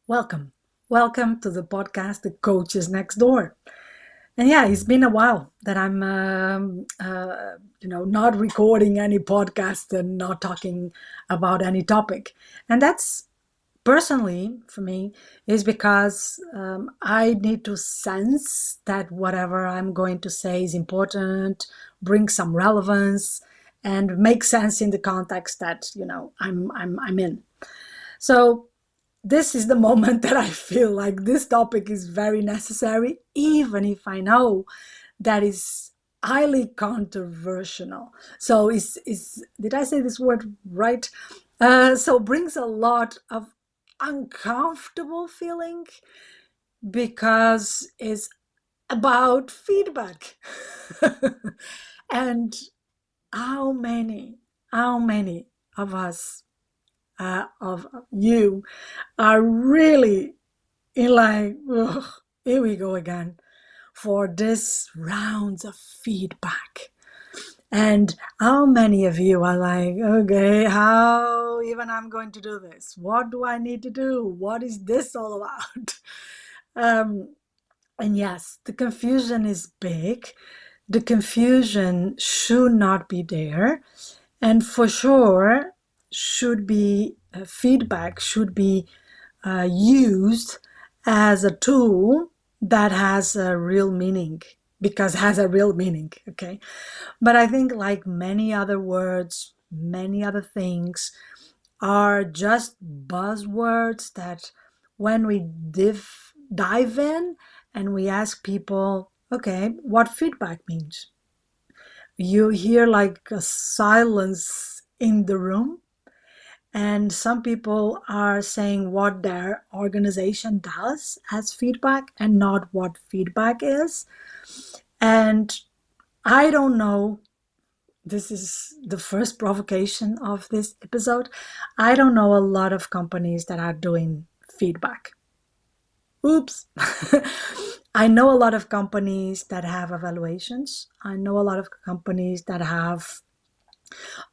Welcome. Welcome to the podcast, The Coach is Next Door. And yeah, it's been a while that I'm, not recording any podcast and not talking about any topic. And that's personally for me is because I need to sense that whatever I'm going to say is important, bring some relevance, and make sense in the context that I'm in. So this is the moment that I feel like this topic is very necessary, even if I know that is highly controversial. So is did I say this word right? So brings a lot of uncomfortable feeling because it's about feedback. And how many of us of you are really in like, ugh, here we go again for this rounds of feedback. And how many of you are like, okay, how even I'm going to do this? What do I need to do? What is this all about? um, and yes, the confusion is big. The confusion should not be there. And for sure, should be feedback should be used as a tool that has a real meaning, because it has a real meaning, okay? But I think like many other words, many other things are just buzzwords that when we dive in and we ask people, okay, what feedback means? You hear like a silence in the room, and some people are saying what their organization does as feedback and not what feedback is. And I don't know, this is the first provocation of this episode. I don't know a lot of companies that are doing feedback. Oops. I know a lot of companies that have evaluations. I know a lot of companies that have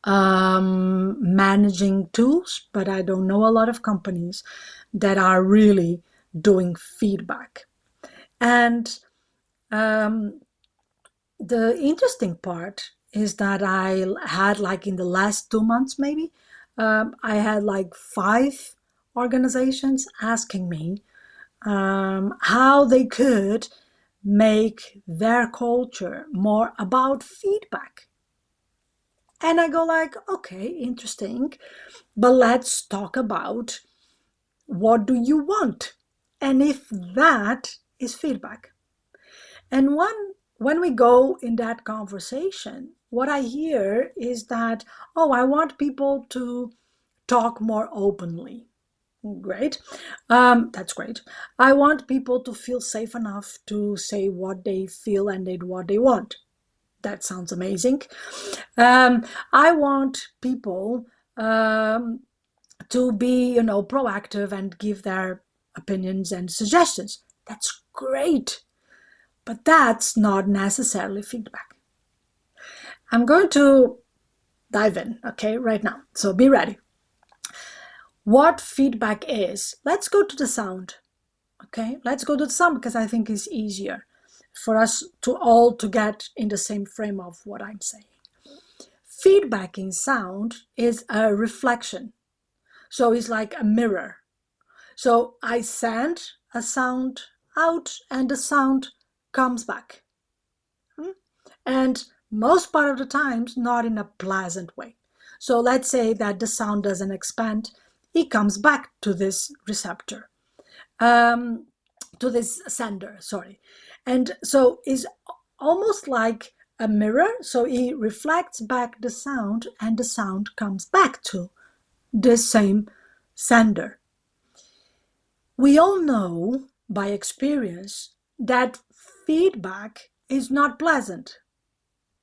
managing tools, but I don't know a lot of companies that are really doing feedback. And the interesting part is that I had like in the last 2 months, maybe, I had like 5 organizations asking me how they could make their culture more about feedback. And I go like, okay, interesting, but let's talk about what do you want? And if that is feedback. And when we go in that conversation, what I hear is that, oh, I want people to talk more openly. Great. That's great. I want people to feel safe enough to say what they feel and what they want. That sounds amazing. I want people to be, proactive and give their opinions and suggestions. That's great. But that's not necessarily feedback. I'm going to dive in, okay, right now. So be ready. What feedback is, let's go to the sound, okay? Let's go to the sound because I think it's easier for us to all to get in the same frame of what I'm saying. Feedback in sound is a reflection. So it's like a mirror. So I send a sound out and the sound comes back. And most part of the times, not in a pleasant way. So let's say that the sound doesn't expand. It comes back to this receptor, to this sender, sorry. And so it's almost like a mirror. So it reflects back the sound and the sound comes back to the same sender. We all know by experience that feedback is not pleasant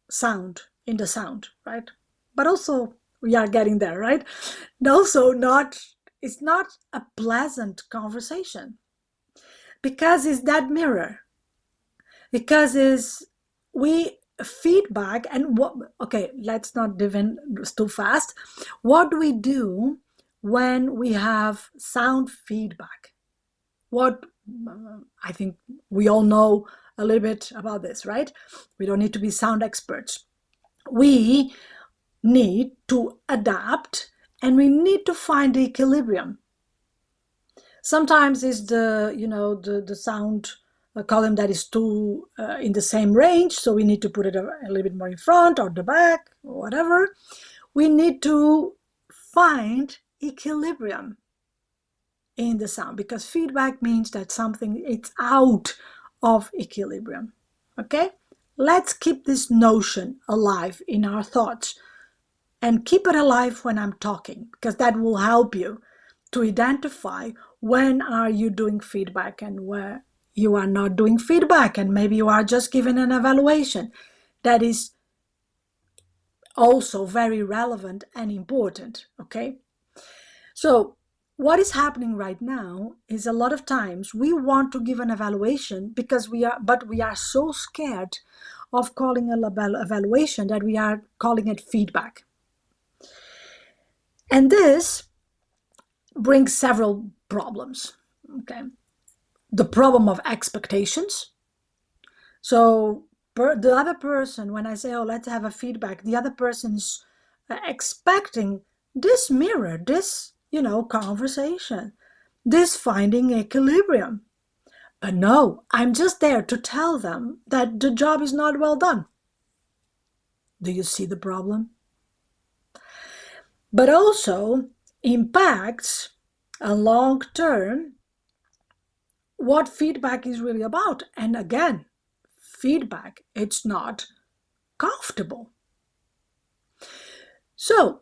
sound in the sound, right? But also we are getting there, right? And also it's not a pleasant conversation because it's that mirror. Because is we feedback and what, okay, let's not dive in too fast. What do we do when we have sound feedback? what I think we all know a little bit about this, right? We don't need to be sound experts. We need to adapt and we need to find the equilibrium. Sometimes it's the sound column that is too in the same range, so we need to put it a little bit more in front or the back or whatever. We need to find equilibrium in the sound, because feedback means that something it's out of equilibrium. Okay, let's keep this notion alive in our thoughts and keep it alive when I'm talking, because that will help you to identify when are you doing feedback and where you are not doing feedback, and maybe you are just giving an evaluation. That is also very relevant and important. Okay, so what is happening right now is a lot of times we want to give an evaluation because we are so scared of calling an evaluation that we are calling it feedback. And this brings several problems. Okay, the problem of expectations. So the other person, when I say, oh, let's have a feedback, the other person is expecting this mirror, this conversation, this finding equilibrium. But no, I'm just there to tell them that the job is not well done. Do you see the problem? But also impacts a long term what feedback is really about. And again, feedback, it's not comfortable. So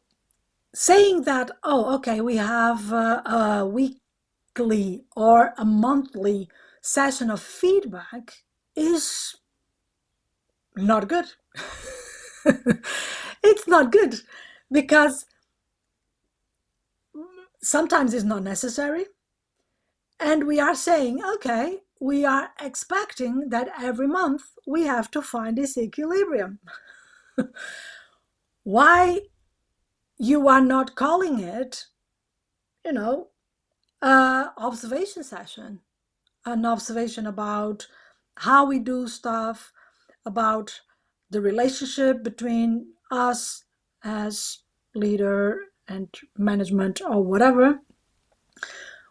saying that, oh, okay, we have a weekly or a monthly session of feedback is not good. It's not good because sometimes it's not necessary. And we are saying, okay, we are expecting that every month we have to find this equilibrium. Why you are not calling it, observation session, an observation about how we do stuff, about the relationship between us as leader and management or whatever.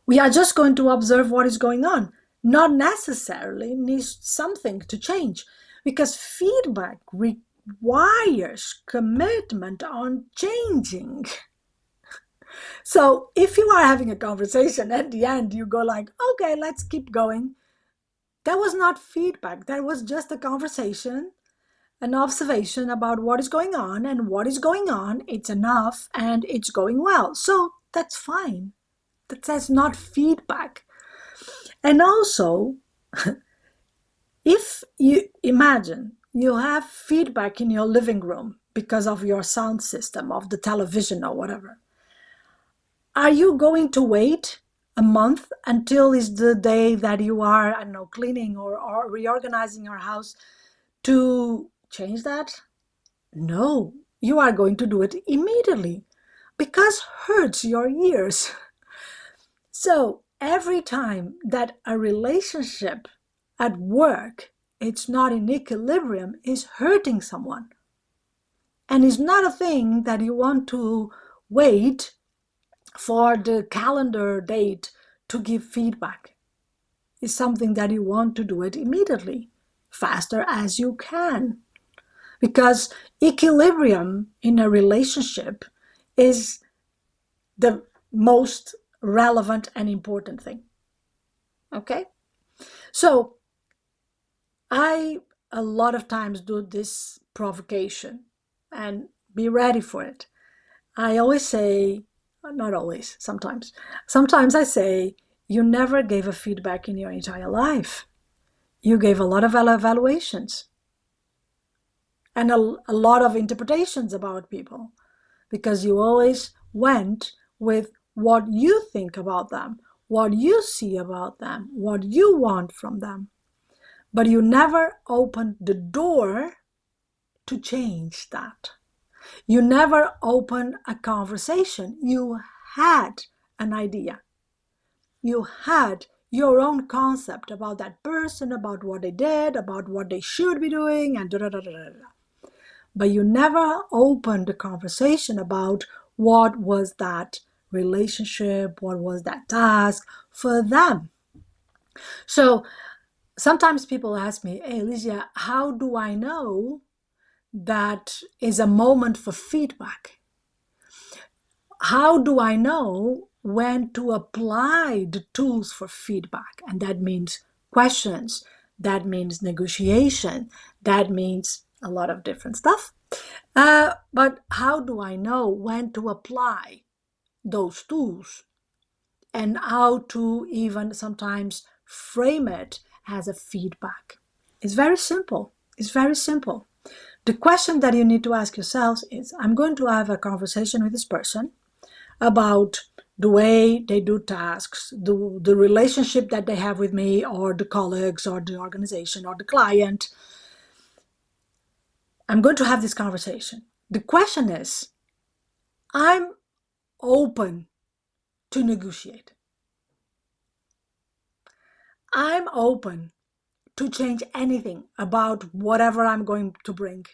We are just going to observe what is going on, not necessarily needs something to change, because feedback requires commitment on changing. So if you are having a conversation, at the end you go like, okay, let's keep going. That was not feedback. That was just a conversation, an observation about what is going on, and what is going on, it's enough and it's going well. So that's fine. That's not feedback. And also, if you imagine you have feedback in your living room because of your sound system, of the television or whatever, are you going to wait a month until is the day that you are, I don't know, cleaning or reorganizing your house to change that? No, you are going to do it immediately because hurts your ears. So every time that a relationship at work, it's not in equilibrium, is hurting someone. And it's not a thing that you want to wait for the calendar date to give feedback. It's something that you want to do it immediately, faster as you can. Because equilibrium in a relationship is the most relevant and important thing. Okay? So I a lot of times do this provocation, and be ready for it. I always say, not always, sometimes I say, you never gave a feedback in your entire life. You gave a lot of evaluations and a lot of interpretations about people, because you always went with what you think about them, what you see about them, what you want from them. But you never opened the door to change that. You never opened a conversation. You had an idea. You had your own concept about that person, about what they did, about what they should be doing, and da da da da da. But you never opened the conversation about what was that relationship, what was that task for them. So sometimes people ask me, hey, Alicia, how do I know that is a moment for feedback? How do I know when to apply the tools for feedback? And that means questions, that means negotiation, that means a lot of different stuff. But how do I know when to apply those tools and how to even sometimes frame it as a feedback? It's very simple. It's very simple. The question that you need to ask yourselves is, I'm going to have a conversation with this person about the way they do tasks, the relationship that they have with me or the colleagues or the organization or the client. I'm going to have this conversation. The question is, I'm open to negotiate. I'm open to change anything about whatever I'm going to bring.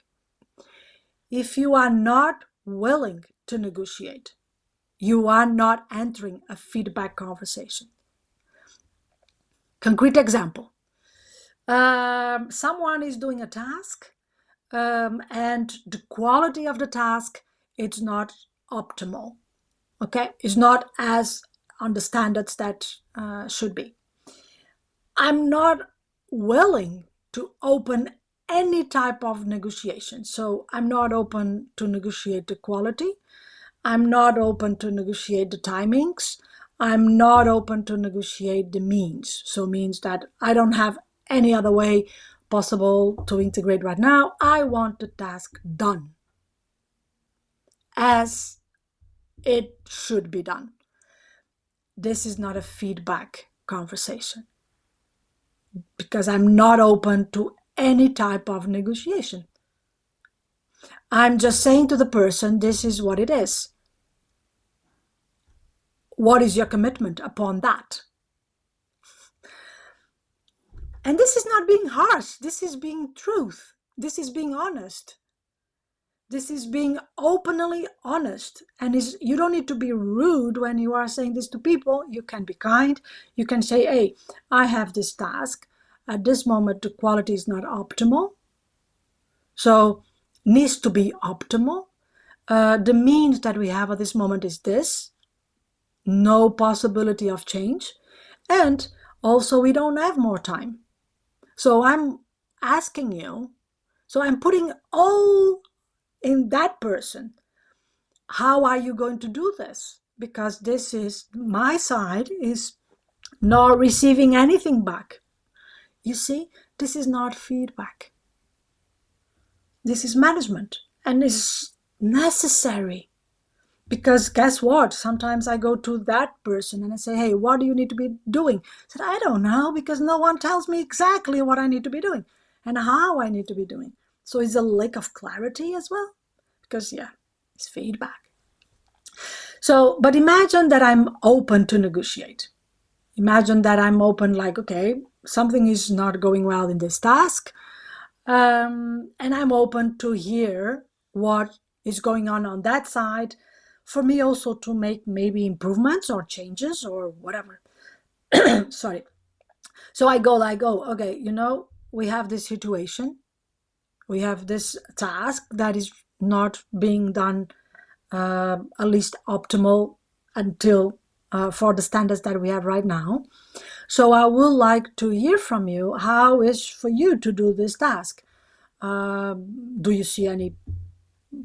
If you are not willing to negotiate, you are not entering a feedback conversation. Concrete example. Someone is doing a task and the quality of the task is not optimal. Okay, it's not as on the standards that should be. I'm not willing to open any type of negotiation. So I'm not open to negotiate the quality. I'm not open to negotiate the timings. I'm not open to negotiate the means. So means that I don't have any other way possible to integrate right now. I want the task done as it should be done. This is not a feedback conversation because I'm not open to any type of negotiation. I'm just saying to the person, this is what it is. What is your commitment upon that? And this is not being harsh. This is being truth. This is being honest. This is being openly honest. And you don't need to be rude when you are saying this to people. You can be kind. You can say, hey, I have this task. At this moment, the quality is not optimal. So needs to be optimal. The means that we have at this moment is this. No possibility of change. And also we don't have more time. So I'm asking you, so I'm putting all in that person. How are you going to do this? Because this is, my side is not receiving anything back. You see, this is not feedback. This is management, and it's necessary. Because guess what? Sometimes I go to that person and I say, hey, what do you need to be doing? I said, I don't know, because no one tells me exactly what I need to be doing and how I need to be doing. So it's a lack of clarity as well. Because yeah, it's feedback. So, but imagine that I'm open to negotiate. Imagine that I'm open, like, okay, something is not going well in this task. And I'm open to hear what is going on that side, for me also to make maybe improvements or changes or whatever. Sorry. So I go like, oh, okay, we have this situation. We have this task that is not being done at least optimal until for the standards that we have right now. So I would like to hear from you, how is for you to do this task? Do you see any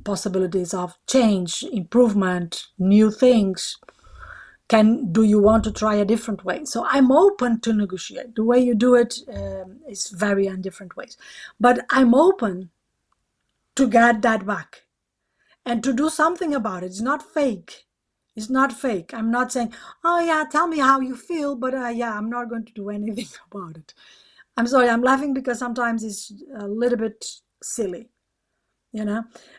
possibilities of change, improvement, new things? Do you want to try a different way? So I'm open to negotiate. The way you do it is vary in different ways, but I'm open to get that back and to do something about it. It's not fake. It's not fake. I'm not saying, oh yeah, tell me how you feel, but yeah, I'm not going to do anything about it. I'm sorry, I'm laughing because sometimes it's a little bit silly,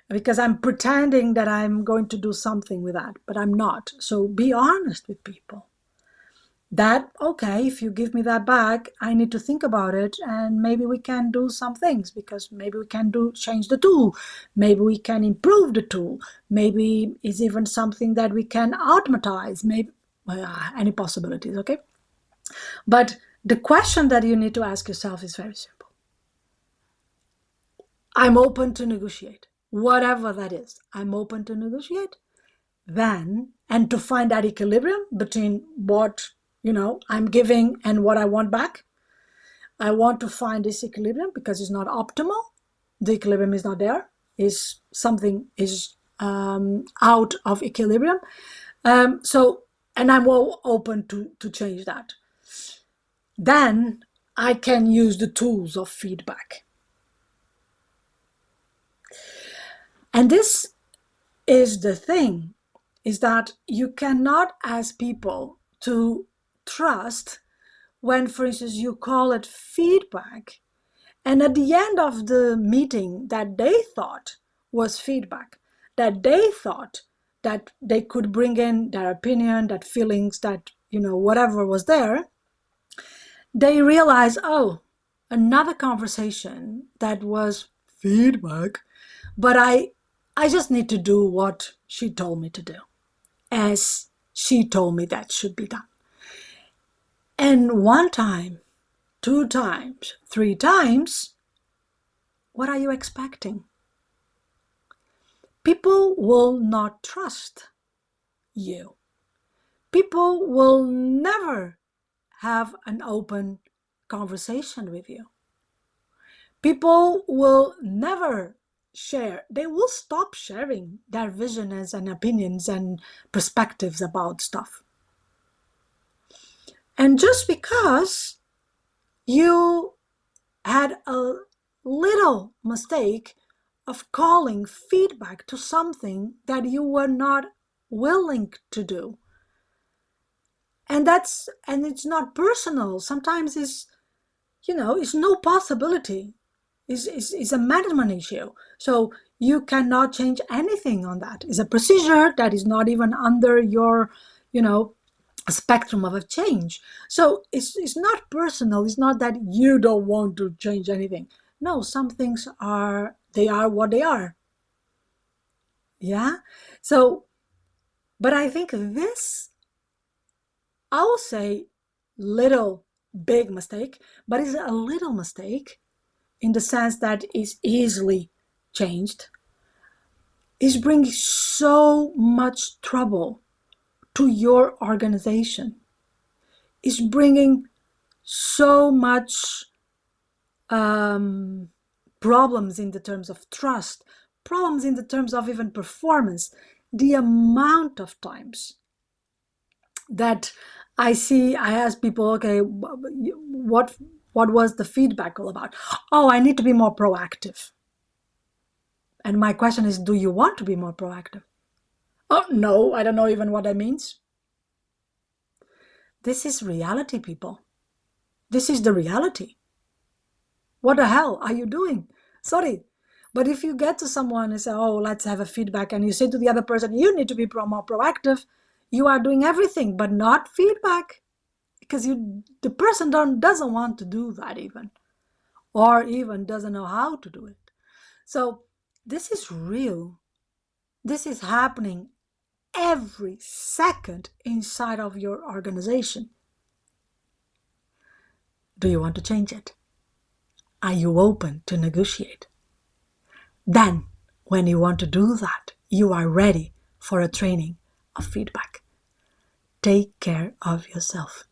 because I'm pretending that I'm going to do something with that, but I'm not. So be honest with people. that, okay, if you give me that back, I need to think about it, and maybe we can do some things, because maybe we can change the tool, maybe we can improve the tool, maybe it's even something that we can automatize, maybe any possibilities, okay? But the question that you need to ask yourself is very simple. I'm open to negotiate, whatever that is. I'm open to negotiate then, and to find that equilibrium between what I'm giving and what I want back. I want to find this equilibrium because it's not optimal. The equilibrium is not there. Something is out of equilibrium. And I'm all open to change that. Then I can use the tools of feedback. And this is the thing, is that you cannot ask people to trust when, for instance, you call it feedback, and at the end of the meeting that they thought was feedback, that they thought that they could bring in their opinion, that feelings, that, whatever was there, they realize, oh, another conversation that was feedback, but I just need to do what she told me to do, as she told me that should be done. And one time, 2 times, 3 times, what are you expecting? People will not trust you. People will never have an open conversation with you. People will never share. They will stop sharing their visions and opinions and perspectives about stuff. And just because you had a little mistake of calling feedback to something that you were not willing to do, and it's not personal. Sometimes it's no possibility. Is a management issue. So you cannot change anything on that. It's a procedure that is not even under your, spectrum of a change. So it's not personal. It's not that you don't want to change anything. No, some things are what they are. Yeah. So, but I think this, I will say, little big mistake, but it's a little mistake in the sense that it's easily changed, is bringing so much trouble to your organization, is bringing so much problems in the terms of trust, problems in the terms of even performance. The amount of times that I ask people, okay, what was the feedback all about? Oh, I need to be more proactive. And my question is, do you want to be more proactive? Oh, no, I don't know even what that means. This is reality, people. This is the reality. What the hell are you doing? Sorry. But if you get to someone and say, oh, let's have a feedback, and you say to the other person, you need to be more proactive, you are doing everything but not feedback, because the person doesn't want to do that even, or even doesn't know how to do it. So this is real. This is happening every second inside of your organization. Do you want to change it? Are you open to negotiate? Then, when you want to do that, you are ready for a training of feedback. Take care of yourself.